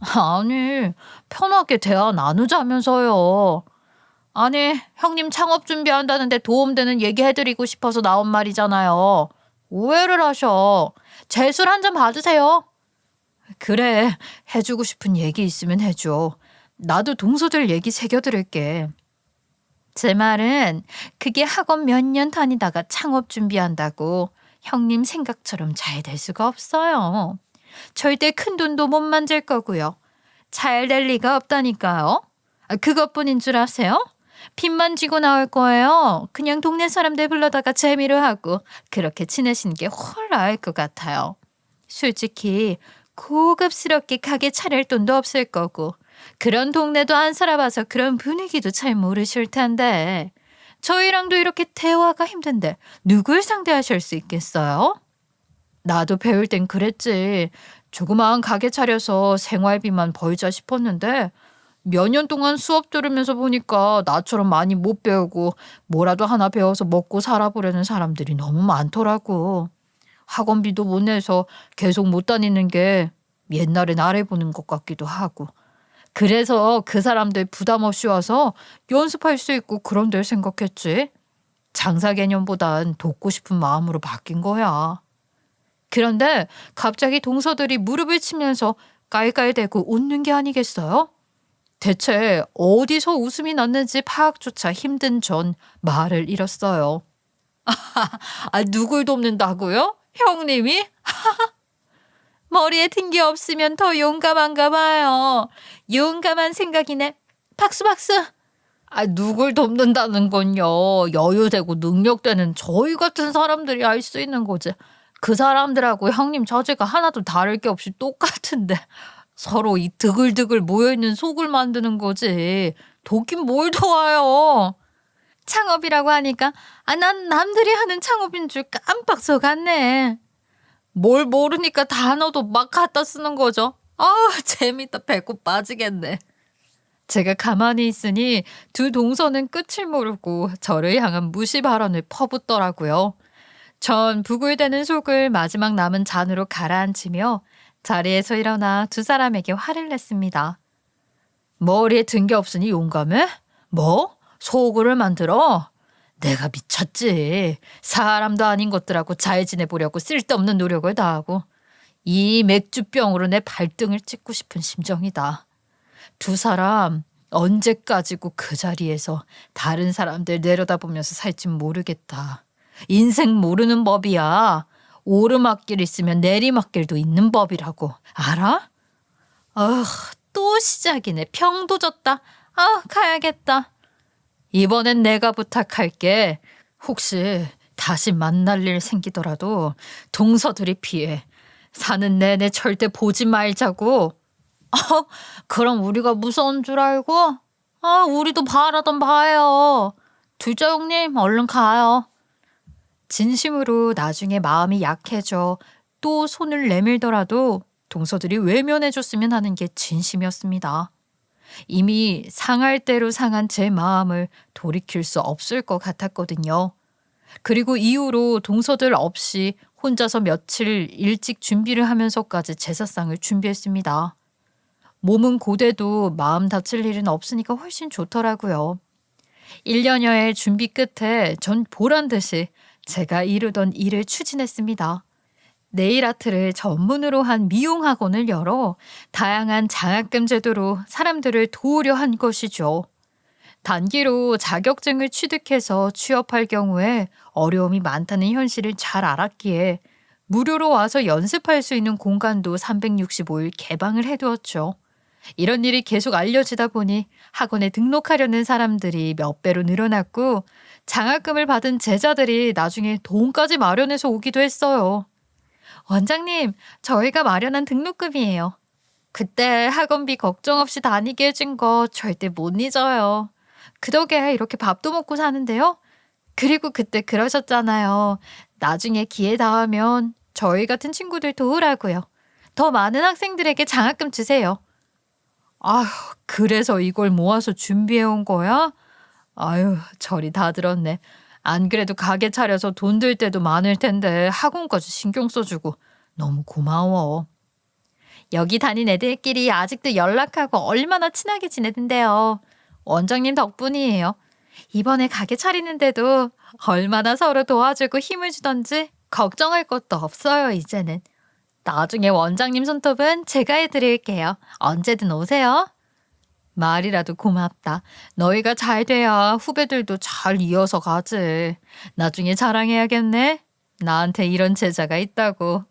아니, 편하게 대화 나누자면서요. 아니, 형님 창업 준비한다는데 도움되는 얘기 해드리고 싶어서 나온 말이잖아요. 오해를 하셔. 제 술 한 잔 받으세요. 그래, 해주고 싶은 얘기 있으면 해줘. 나도 동서들 얘기 새겨들을게. 제 말은 그게 학원 몇 년 다니다가 창업 준비한다고 형님 생각처럼 잘 될 수가 없어요. 절대 큰돈도 못 만질 거고요. 잘 될 리가 없다니까요. 그것뿐인 줄 아세요? 빚만 지고 나올 거예요. 그냥 동네 사람들 불러다가 재미로 하고 그렇게 지내시는 게 훨 나을 것 같아요. 솔직히 고급스럽게 가게 차릴 돈도 없을 거고 그런 동네도 안 살아봐서 그런 분위기도 잘 모르실 텐데 저희랑도 이렇게 대화가 힘든데 누굴 상대하실 수 있겠어요? 나도 배울 땐 그랬지. 조그마한 가게 차려서 생활비만 벌자 싶었는데 몇 년 동안 수업 들으면서 보니까 나처럼 많이 못 배우고 뭐라도 하나 배워서 먹고 살아보려는 사람들이 너무 많더라고. 학원비도 못 내서 계속 못 다니는 게 옛날에 나를 보는 것 같기도 하고. 그래서 그 사람들 부담 없이 와서 연습할 수 있고 그런 데를 생각했지. 장사 개념보단 돕고 싶은 마음으로 바뀐 거야. 그런데 갑자기 동서들이 무릎을 치면서 깔깔대고 웃는 게 아니겠어요? 대체 어디서 웃음이 났는지 파악조차 힘든 전 말을 잃었어요. 누굴 돕는다고요? 형님이? 머리에 든 게 없으면 더 용감한가 봐요. 용감한 생각이네. 박수 박수. 누굴 돕는다는 건요. 여유되고 능력되는 저희 같은 사람들이 알 수 있는 거지. 그 사람들하고 형님 처지가 하나도 다를 게 없이 똑같은데 서로 이 드글드글 모여있는 속을 만드는 거지. 돕긴 뭘 도와요. 창업이라고 하니까 난 남들이 하는 창업인 줄 깜빡 속았네. 뭘 모르니까 단어도 막 갖다 쓰는 거죠. 재밌다. 배꼽 빠지겠네. 제가 가만히 있으니 두 동서는 끝을 모르고 저를 향한 무시 발언을 퍼붓더라고요. 전 부글대는 속을 마지막 남은 잔으로 가라앉히며 자리에서 일어나 두 사람에게 화를 냈습니다. 머리에 든 게 없으니 용감해? 뭐? 소굴을 만들어? 내가 미쳤지. 사람도 아닌 것들하고 잘 지내보려고 쓸데없는 노력을 다하고 이 맥주병으로 내 발등을 찍고 싶은 심정이다. 두 사람 언제까지고 그 자리에서 다른 사람들 내려다보면서 살지 모르겠다. 인생 모르는 법이야. 오르막길 있으면 내리막길도 있는 법이라고. 알아? 또 시작이네. 평도 졌다. 가야겠다. 이번엔 내가 부탁할게. 혹시 다시 만날 일 생기더라도 동서들이 피해. 사는 내내 절대 보지 말자고. 그럼 우리가 무서운 줄 알고? 우리도 바라던 바예요. 둘째 형님 얼른 가요. 진심으로 나중에 마음이 약해져 또 손을 내밀더라도 동서들이 외면해줬으면 하는 게 진심이었습니다. 이미 상할 대로 상한 제 마음을 돌이킬 수 없을 것 같았거든요. 그리고 이후로 동서들 없이 혼자서 며칠 일찍 준비를 하면서까지 제사상을 준비했습니다. 몸은 고돼도 마음 다칠 일은 없으니까 훨씬 좋더라고요. 1년여의 준비 끝에 전 보란 듯이 제가 이루던 일을 추진했습니다. 네일아트를 전문으로 한 미용학원을 열어 다양한 장학금 제도로 사람들을 도우려 한 것이죠. 단기로 자격증을 취득해서 취업할 경우에 어려움이 많다는 현실을 잘 알았기에 무료로 와서 연습할 수 있는 공간도 365일 개방을 해두었죠. 이런 일이 계속 알려지다 보니 학원에 등록하려는 사람들이 몇 배로 늘어났고 장학금을 받은 제자들이 나중에 돈까지 마련해서 오기도 했어요. 원장님, 저희가 마련한 등록금이에요. 그때 학원비 걱정 없이 다니게 해준 거 절대 못 잊어요. 그 덕에 이렇게 밥도 먹고 사는데요. 그리고 그때 그러셨잖아요. 나중에 기회 닿으면 저희 같은 친구들 도우라고요. 더 많은 학생들에게 장학금 주세요. 그래서 이걸 모아서 준비해 온 거야? 절이 다 들었네. 안 그래도 가게 차려서 돈 들 때도 많을 텐데 학원까지 신경 써주고 너무 고마워. 여기 다닌 애들끼리 아직도 연락하고 얼마나 친하게 지내던데요. 원장님 덕분이에요. 이번에 가게 차리는데도 얼마나 서로 도와주고 힘을 주던지 걱정할 것도 없어요, 이제는. 나중에 원장님 손톱은 제가 해드릴게요. 언제든 오세요. 말이라도 고맙다. 너희가 잘 돼야 후배들도 잘 이어서 가지. 나중에 자랑해야겠네. 나한테 이런 제자가 있다고.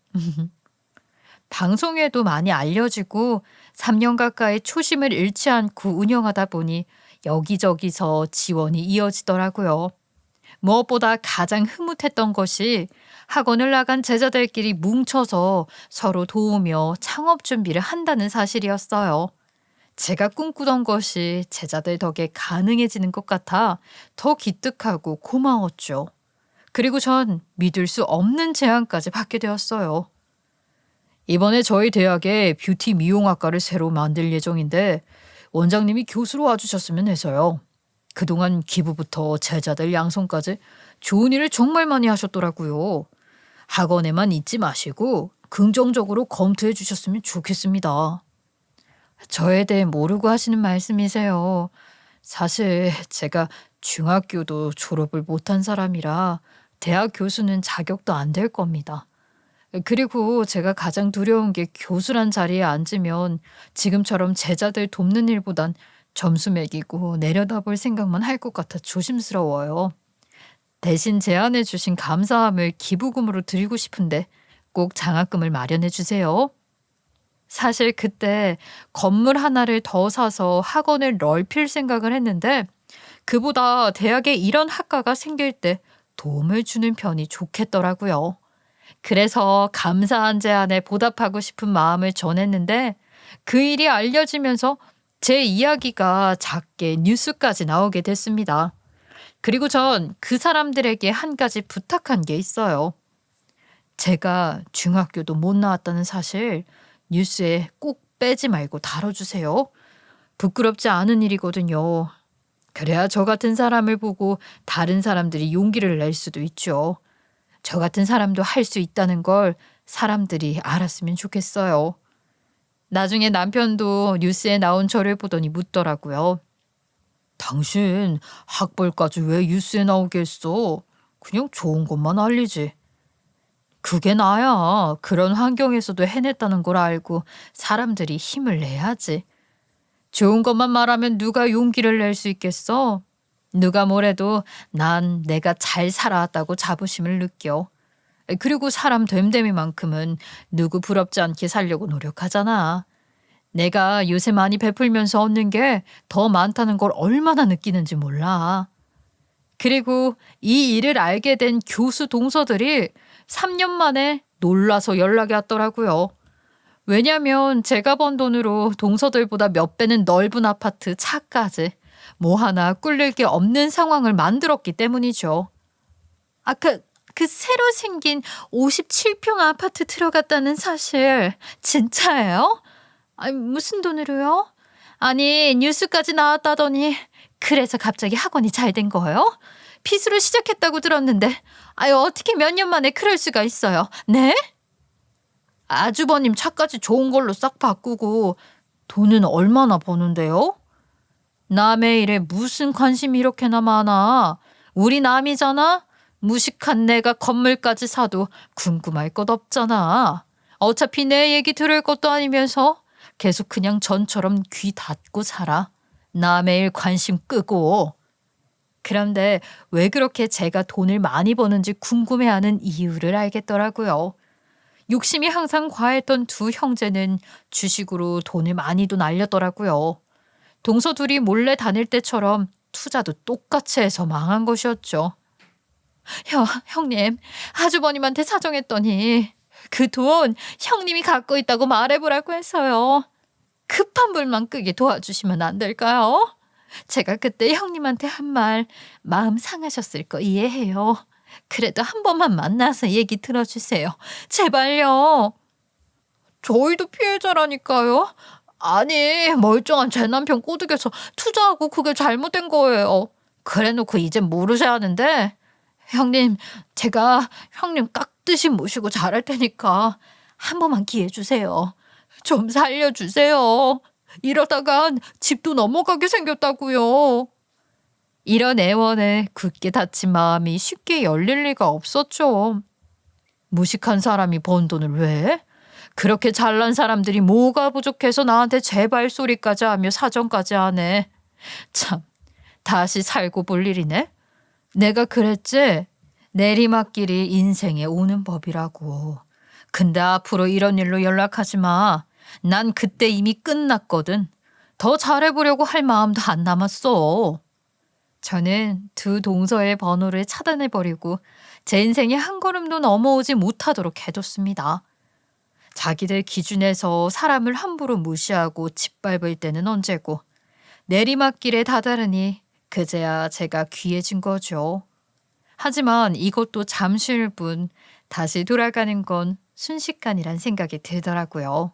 방송에도 많이 알려지고 3년 가까이 초심을 잃지 않고 운영하다 보니 여기저기서 지원이 이어지더라고요. 무엇보다 가장 흐뭇했던 것이 학원을 나간 제자들끼리 뭉쳐서 서로 도우며 창업 준비를 한다는 사실이었어요. 제가 꿈꾸던 것이 제자들 덕에 가능해지는 것 같아 더 기특하고 고마웠죠. 그리고 전 믿을 수 없는 제안까지 받게 되었어요. 이번에 저희 대학에 뷰티 미용학과를 새로 만들 예정인데 원장님이 교수로 와주셨으면 해서요. 그동안 기부부터 제자들 양성까지 좋은 일을 정말 많이 하셨더라고요. 학원에만 있지 마시고 긍정적으로 검토해 주셨으면 좋겠습니다. 저에 대해 모르고 하시는 말씀이세요. 사실 제가 중학교도 졸업을 못한 사람이라 대학 교수는 자격도 안 될 겁니다. 그리고 제가 가장 두려운 게 교수란 자리에 앉으면 지금처럼 제자들 돕는 일보단 점수 매기고 내려다볼 생각만 할 것 같아 조심스러워요. 대신 제안해 주신 감사함을 기부금으로 드리고 싶은데 꼭 장학금을 마련해 주세요. 사실 그때 건물 하나를 더 사서 학원을 넓힐 생각을 했는데 그보다 대학에 이런 학과가 생길 때 도움을 주는 편이 좋겠더라고요. 그래서 감사한 제안에 보답하고 싶은 마음을 전했는데 그 일이 알려지면서 제 이야기가 작게 뉴스까지 나오게 됐습니다. 그리고 전 그 사람들에게 한 가지 부탁한 게 있어요. 제가 중학교도 못 나왔다는 사실 뉴스에 꼭 빼지 말고 다뤄주세요. 부끄럽지 않은 일이거든요. 그래야 저 같은 사람을 보고 다른 사람들이 용기를 낼 수도 있죠. 저 같은 사람도 할 수 있다는 걸 사람들이 알았으면 좋겠어요. 나중에 남편도 뉴스에 나온 저를 보더니 묻더라고요. 당신 학벌까지 왜 뉴스에 나오게 했어? 그냥 좋은 것만 알리지. 그게 나야. 그런 환경에서도 해냈다는 걸 알고 사람들이 힘을 내야지. 좋은 것만 말하면 누가 용기를 낼 수 있겠어? 누가 뭐래도 난 내가 잘 살아왔다고 자부심을 느껴. 그리고 사람 됨됨이만큼은 누구 부럽지 않게 살려고 노력하잖아. 내가 요새 많이 베풀면서 얻는 게 더 많다는 걸 얼마나 느끼는지 몰라. 그리고 이 일을 알게 된 교수 동서들이 3년 만에 놀라서 연락이 왔더라고요. 왜냐면 제가 번 돈으로 동서들보다 몇 배는 넓은 아파트, 차까지 뭐 하나 꿀릴 게 없는 상황을 만들었기 때문이죠. 그 새로 생긴 57평 아파트 들어갔다는 사실 진짜예요? 아니, 무슨 돈으로요? 아니, 뉴스까지 나왔다더니 그래서 갑자기 학원이 잘 된 거예요? 빚으로 시작했다고 들었는데 아유 어떻게 몇 년 만에 그럴 수가 있어요? 네? 아주버님 차까지 좋은 걸로 싹 바꾸고 돈은 얼마나 버는데요? 남의 일에 무슨 관심이 이렇게나 많아? 우리 남이잖아? 무식한 내가 건물까지 사도 궁금할 것 없잖아. 어차피 내 얘기 들을 것도 아니면서 계속 그냥 전처럼 귀 닫고 살아. 남의 일 관심 끄고. 그런데 왜 그렇게 제가 돈을 많이 버는지 궁금해하는 이유를 알겠더라고요. 욕심이 항상 과했던 두 형제는 주식으로 돈을 많이도 날렸더라고요. 동서 둘이 몰래 다닐 때처럼 투자도 똑같이 해서 망한 것이었죠. 형님, 아주버님한테 사정했더니 그 돈 형님이 갖고 있다고 말해보라고 해서요. 급한 불만 끄게 도와주시면 안 될까요? 제가 그때 형님한테 한 말 마음 상하셨을 거 이해해요. 그래도 한 번만 만나서 얘기 들어주세요. 제발요. 저희도 피해자라니까요. 아니 멀쩡한 제 남편 꼬드겨서 투자하고 그게 잘못된 거예요. 그래놓고 이젠 모르셔야 하는데 형님 제가 형님 깍듯이 모시고 잘할 테니까 한 번만 기회 주세요. 좀 살려주세요. 이러다간 집도 넘어가게 생겼다고요. 이런 애원에 굳게 닫힌 마음이 쉽게 열릴 리가 없었죠. 무식한 사람이 번 돈을 왜? 그렇게 잘난 사람들이 뭐가 부족해서 나한테 제발 소리까지 하며 사정까지 하네. 참, 다시 살고 볼 일이네. 내가 그랬지? 내리막길이 인생에 오는 법이라고. 근데 앞으로 이런 일로 연락하지 마. 난 그때 이미 끝났거든. 더 잘해보려고 할 마음도 안 남았어. 저는 두 동서의 번호를 차단해버리고 제 인생에 한 걸음도 넘어오지 못하도록 해뒀습니다. 자기들 기준에서 사람을 함부로 무시하고 짓밟을 때는 언제고 내리막길에 다다르니 그제야 제가 귀해진 거죠. 하지만 이것도 잠시일 뿐 다시 돌아가는 건 순식간이란 생각이 들더라고요.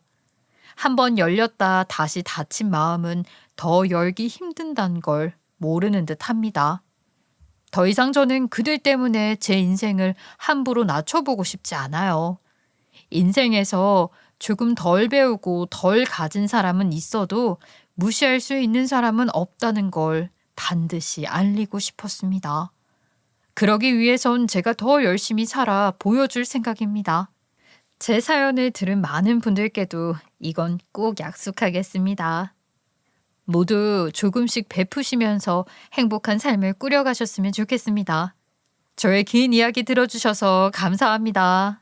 한번 열렸다 다시 닫힌 마음은 더 열기 힘든다는 걸 모르는 듯 합니다. 더 이상 저는 그들 때문에 제 인생을 함부로 낮춰보고 싶지 않아요. 인생에서 조금 덜 배우고 덜 가진 사람은 있어도 무시할 수 있는 사람은 없다는 걸 반드시 알리고 싶었습니다. 그러기 위해선 제가 더 열심히 살아 보여줄 생각입니다. 제 사연을 들은 많은 분들께도 이건 꼭 약속하겠습니다. 모두 조금씩 베푸시면서 행복한 삶을 꾸려가셨으면 좋겠습니다. 저의 긴 이야기 들어주셔서 감사합니다.